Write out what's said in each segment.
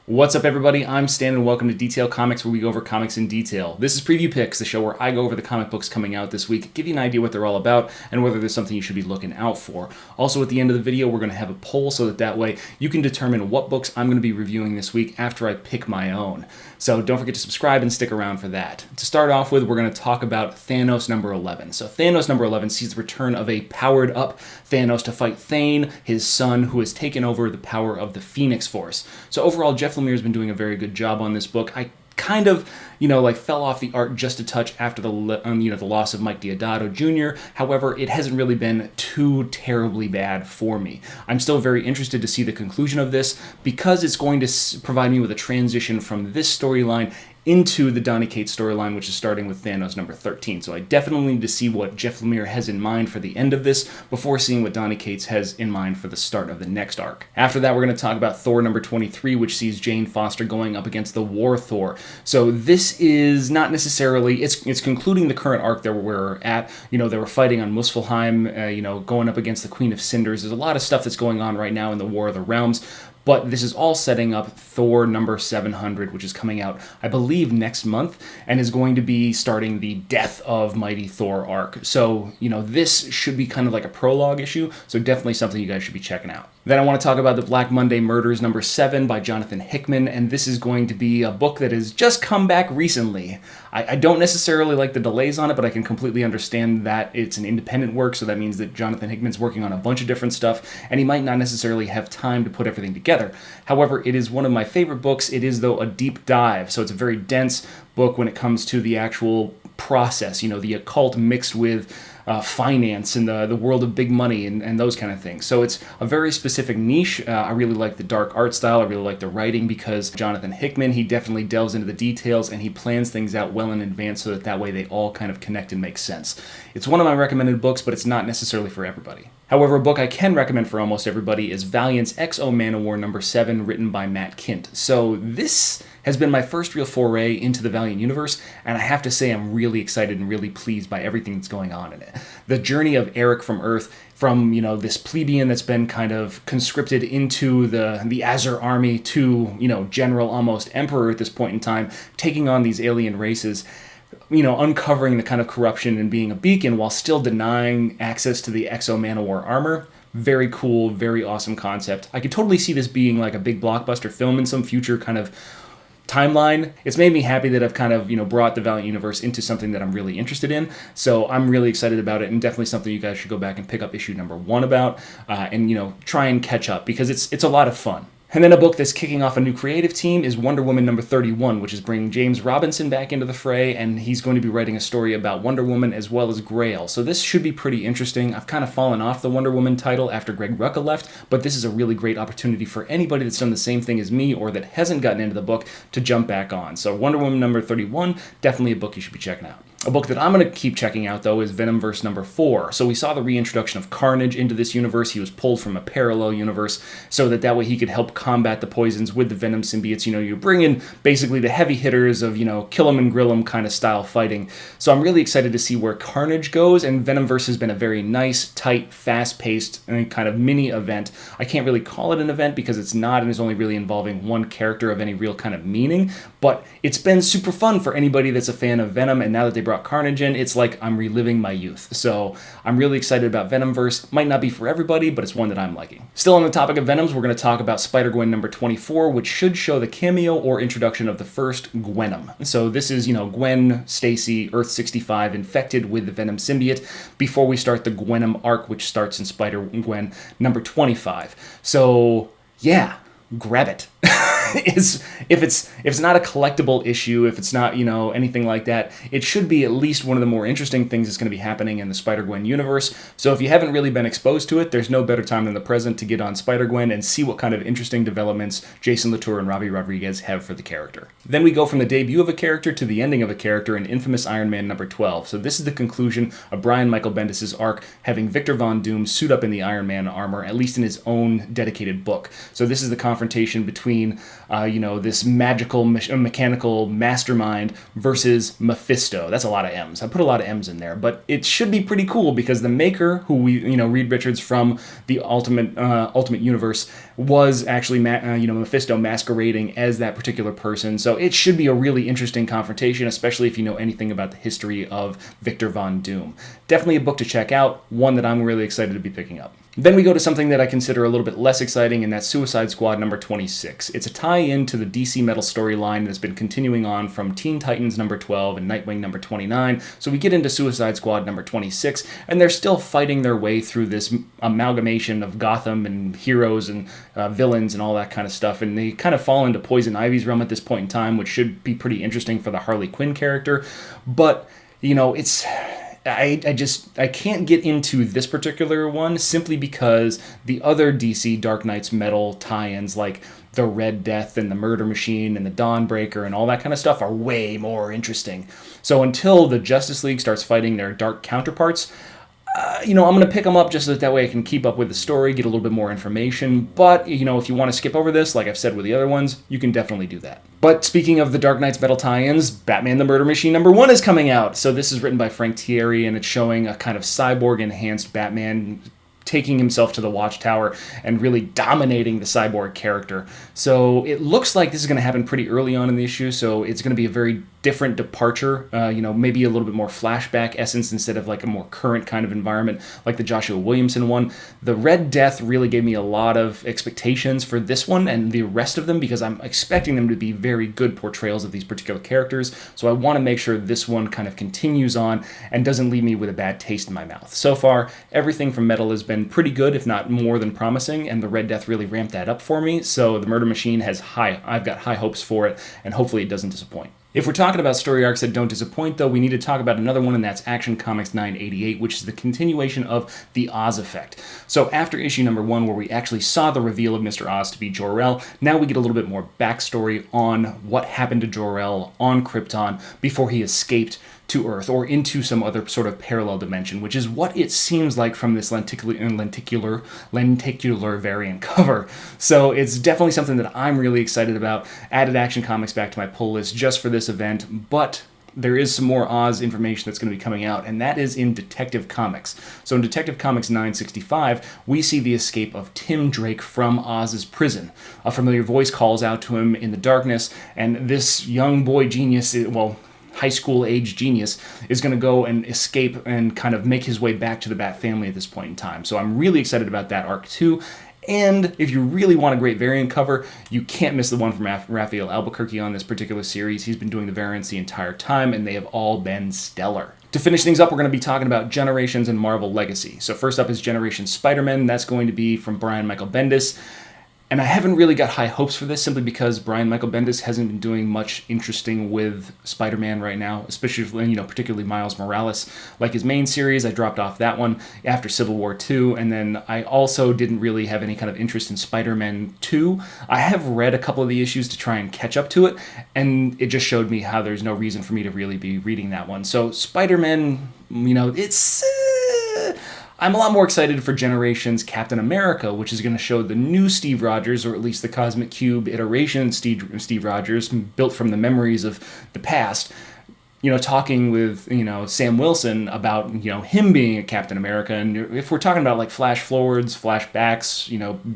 What's up, everybody? I'm Stan, and welcome to Detail Comics, where we go over comics in detail. This is Preview Picks, the show where I go over the comic books coming out this week, give you an idea what they're all about, and whether there's something you should be looking out for. Also, at the end of the video, we're going to have a poll so that way you can determine what books I'm going to be reviewing this week after I pick my own. So don't forget to subscribe and stick around for that. To start off with, we're going to talk about Thanos number 11. So Thanos number 11 sees the return of a powered-up Thanos to fight Thane, his son, who has taken over the power of the Phoenix Force. So overall, Jeff Lemire's been doing a very good job on this book. I kind of, fell off the art just a touch after the loss of Mike Deodato Jr. However, it hasn't really been too terribly bad for me. I'm still very interested to see the conclusion of this because it's going to provide me with a transition from this storyline into the Donny Cates storyline, which is starting with Thanos number 13. So I definitely need to see what Jeff Lemire has in mind for the end of this before seeing what Donny Cates has in mind for the start of the next arc. After that, we're going to talk about Thor number 23, which sees Jane Foster going up against the War Thor. So this is not necessarily, it's concluding the current arc that we're at. They were fighting on Muspelheim, going up against the Queen of Cinders. There's a lot of stuff that's going on right now in the War of the Realms. But this is all setting up Thor number 700, which is coming out, I believe, next month, and is going to be starting the Death of Mighty Thor arc. So, this should be kind of like a prologue issue, so definitely something you guys should be checking out. Then I want to talk about the Black Monday Murders number 7 by Jonathan Hickman, and this is going to be a book that has just come back recently. I don't necessarily like the delays on it, but I can completely understand that it's an independent work, so that means that Jonathan Hickman's working on a bunch of different stuff, and he might not necessarily have time to put everything together. However, it is one of my favorite books. It is, though, a deep dive, so it's a very dense book when it comes to the actual process, the occult mixed with finance and the world of big money and those kind of things. So it's a very specific niche. I really like the dark art style. I really like the writing because Jonathan Hickman, he definitely delves into the details and he plans things out well in advance so that way they all kind of connect and make sense. It's one of my recommended books, but it's not necessarily for everybody. However, a book I can recommend for almost everybody is Valiant's X-O Manowar number 7, written by Matt Kindt. So this has been my first real foray into the Valiant universe, and I have to say I'm really excited and really pleased by everything that's going on in it. The journey of Eric from Earth, from this plebeian that's been kind of conscripted into the Azure army to general, almost emperor at this point in time, taking on these alien races, uncovering the kind of corruption and being a beacon while still denying access to the X-O Manowar armor. Very cool, very awesome concept. I could totally see this being like a big blockbuster film in some future kind of timeline. It's made me happy that I've kind of, brought the Valiant universe into something that I'm really interested in. So I'm really excited about it, and definitely something you guys should go back and pick up issue number 1 about, and try and catch up because it's a lot of fun. And then a book that's kicking off a new creative team is Wonder Woman number 31, which is bringing James Robinson back into the fray, and he's going to be writing a story about Wonder Woman as well as Grail. So this should be pretty interesting. I've kind of fallen off the Wonder Woman title after Greg Rucka left, but this is a really great opportunity for anybody that's done the same thing as me or that hasn't gotten into the book to jump back on. So Wonder Woman number 31, definitely a book you should be checking out. A book that I'm going to keep checking out, though, is Venomverse number 4. So we saw the reintroduction of Carnage into this universe. He was pulled from a parallel universe so that way he could help combat the poisons with the Venom symbiotes. You bring in basically the heavy hitters of, kill 'em and grill 'em kind of style fighting. So I'm really excited to see where Carnage goes, and Venomverse has been a very nice, tight, fast-paced kind of mini event. I can't really call it an event because it's not, and it's only really involving one character of any real kind of meaning, but it's been super fun for anybody that's a fan of Venom, and now that they brought Carnage in, it's like I'm reliving my youth. So I'm really excited about Venomverse. Might not be for everybody, but it's one that I'm liking. Still on the topic of Venoms, we're going to talk about Spider Gwen number 24, which should show the cameo or introduction of the first Gwenom. So this is, Gwen Stacy, Earth 65, infected with the Venom symbiote before we start the Gwenom arc, which starts in Spider Gwen number 25. So yeah, grab it. If it's not a collectible issue, if it's not, anything like that, it should be at least one of the more interesting things that's going to be happening in the Spider-Gwen universe. So if you haven't really been exposed to it, there's no better time than the present to get on Spider-Gwen and see what kind of interesting developments Jason Latour and Robbie Rodriguez have for the character. Then we go from the debut of a character to the ending of a character in Infamous Iron Man number 12. So this is the conclusion of Brian Michael Bendis' arc, having Victor Von Doom suit up in the Iron Man armor, at least in his own dedicated book. So this is the confrontation between between, this magical, mechanical mastermind versus Mephisto. That's a lot of M's. I put a lot of M's in there, but it should be pretty cool because the maker, who Reed Richards from the Ultimate Universe, was actually, Mephisto masquerading as that particular person. So it should be a really interesting confrontation, especially if you know anything about the history of Victor Von Doom. Definitely a book to check out, one that I'm really excited to be picking up. Then we go to something that I consider a little bit less exciting, and that's Suicide Squad number 26. It's a tie-in to the DC Metal storyline that's been continuing on from Teen Titans number 12 and Nightwing number 29. So we get into Suicide Squad number 26, and they're still fighting their way through this amalgamation of Gotham and heroes and villains and all that kind of stuff. And they kind of fall into Poison Ivy's realm at this point in time, which should be pretty interesting for the Harley Quinn character. But, it's... I can't get into this particular one simply because the other DC Dark Knight's Metal tie-ins like the Red Death and the Murder Machine and the Dawnbreaker and all that kind of stuff are way more interesting. So until the Justice League starts fighting their dark counterparts, I'm going to pick them up just so that way I can keep up with the story, get a little bit more information. But, if you want to skip over this, like I've said with the other ones, you can definitely do that. But speaking of the Dark Knight's Metal tie-ins, Batman the Murder Machine number 1 is coming out. So this is written by Frank Thierry, and it's showing a kind of cyborg-enhanced Batman taking himself to the Watchtower and really dominating the cyborg character. So it looks like this is going to happen pretty early on in the issue, so it's going to be a very different departure, maybe a little bit more flashback essence instead of like a more current kind of environment like the Joshua Williamson one. The Red Death really gave me a lot of expectations for this one and the rest of them because I'm expecting them to be very good portrayals of these particular characters, so I want to make sure this one kind of continues on and doesn't leave me with a bad taste in my mouth. So far, everything from Metal has been pretty good, if not more than promising, and the Red Death really ramped that up for me, so the Murder Machine I've got high hopes for it, and hopefully it doesn't disappoint. If we're talking about story arcs that don't disappoint, though, we need to talk about another one, and that's Action Comics 988, which is the continuation of the Oz Effect. So after issue number 1, where we actually saw the reveal of Mr. Oz to be Jor-el, now we get a little bit more backstory on what happened to Jor-el on Krypton before he escaped to Earth or into some other sort of parallel dimension, which is what it seems like from this lenticular variant cover. So it's definitely something that I'm really excited about. Added Action Comics back to my pull list just for this event, but there is some more Oz information that's going to be coming out, and that is in Detective Comics. So in Detective Comics 965, we see the escape of Tim Drake from Oz's prison. A familiar voice calls out to him in the darkness, and this young boy genius, high school age genius, is going to go and escape and kind of make his way back to the Bat family at this point in time. So I'm really excited about that arc too. And if you really want a great variant cover, you can't miss the one from Raphael Albuquerque on this particular series. He's been doing the variants the entire time, and they have all been stellar. To finish things up, we're going to be talking about Generations and Marvel Legacy. So first up is Generation Spider-Man. That's going to be from Brian Michael Bendis. And I haven't really got high hopes for this simply because Brian Michael Bendis hasn't been doing much interesting with Spider-Man right now, especially, particularly Miles Morales. Like his main series, I dropped off that one after Civil War 2, and then I also didn't really have any kind of interest in Spider-Man 2. I have read a couple of the issues to try and catch up to it, and it just showed me how there's no reason for me to really be reading that one. So Spider-Man, it's... I'm a lot more excited for Generations Captain America, which is going to show the new Steve Rogers, or at least the Cosmic Cube iteration Steve Rogers, built from the memories of the past, talking with, Sam Wilson about, him being a Captain America. And if we're talking about like flash forwards, flashbacks,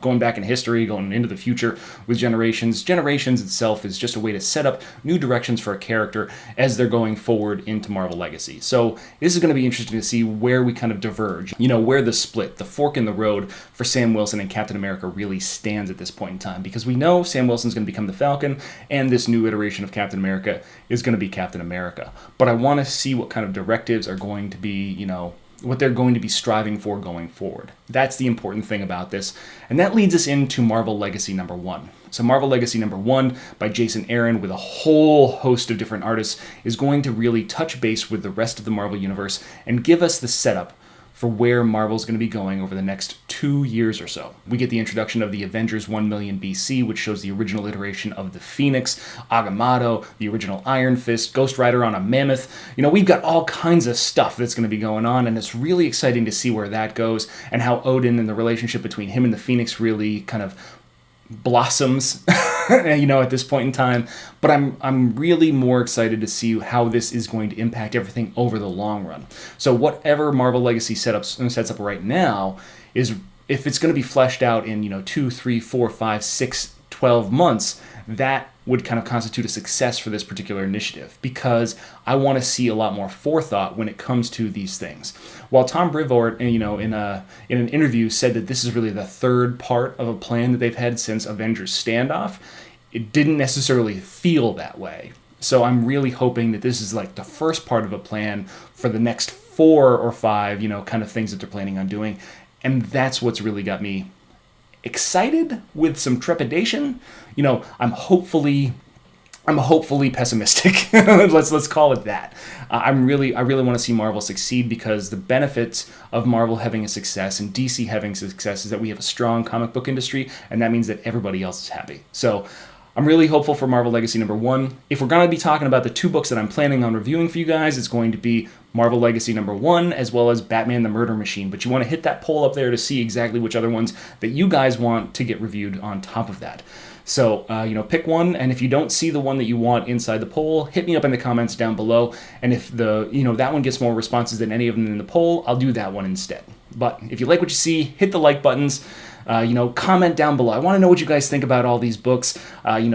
going back in history, going into the future with Generations itself is just a way to set up new directions for a character as they're going forward into Marvel Legacy. So this is going to be interesting to see where we kind of diverge, where the split, the fork in the road for Sam Wilson and Captain America really stands at this point in time, because we know Sam Wilson's going to become the Falcon, and this new iteration of Captain America is going to be Captain America. But I want to see what kind of directives are going to be, what they're going to be striving for going forward. That's the important thing about this. And that leads us into Marvel Legacy number 1. So Marvel Legacy number 1 by Jason Aaron with a whole host of different artists is going to really touch base with the rest of the Marvel Universe and give us the setup for where Marvel's going to be going over the next 2 years or so. We get the introduction of the Avengers 1 million BC, which shows the original iteration of the Phoenix, Agamotto, the original Iron Fist, Ghost Rider on a mammoth. We've got all kinds of stuff that's going to be going on, and it's really exciting to see where that goes and how Odin and the relationship between him and the Phoenix really kind of blossoms at this point in time. But I'm really more excited to see how this is going to impact everything over the long run. So whatever Marvel Legacy sets up right now is, if it's going to be fleshed out in 2, 3, 4, 5, 6, 12 months, that would kind of constitute a success for this particular initiative, because I want to see a lot more forethought when it comes to these things. While Tom Brevoort, in an interview, said that this is really the third part of a plan that they've had since Avengers Standoff, it didn't necessarily feel that way. So I'm really hoping that this is like the first part of a plan for the next 4 or 5, kind of things that they're planning on doing. And that's what's really got me excited with some trepidation. I'm hopefully pessimistic. let's call it that. I really want to see Marvel succeed, because the benefits of Marvel having a success and DC having success is that we have a strong comic book industry, and that means that everybody else is happy. So I'm really hopeful for Marvel Legacy #1. If we're going to be talking about the 2 books that I'm planning on reviewing for you guys, it's going to be Marvel Legacy #1 as well as Batman the Murder Machine. But you want to hit that poll up there to see exactly which other ones that you guys want to get reviewed on top of that. So, pick one, and if you don't see the one that you want inside the poll, hit me up in the comments down below, and if that one gets more responses than any of them in the poll, I'll do that one instead. But if you like what you see, hit the like buttons, comment down below. I want to know what you guys think about all these books.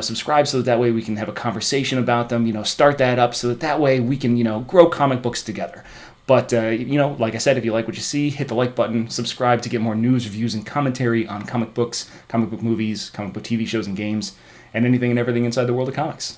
Subscribe so that way we can have a conversation about them, start that up so that way we can, grow comic books together. But, like I said, if you like what you see, hit the like button, subscribe to get more news, reviews, and commentary on comic books, comic book movies, comic book TV shows and games, and anything and everything inside the world of comics.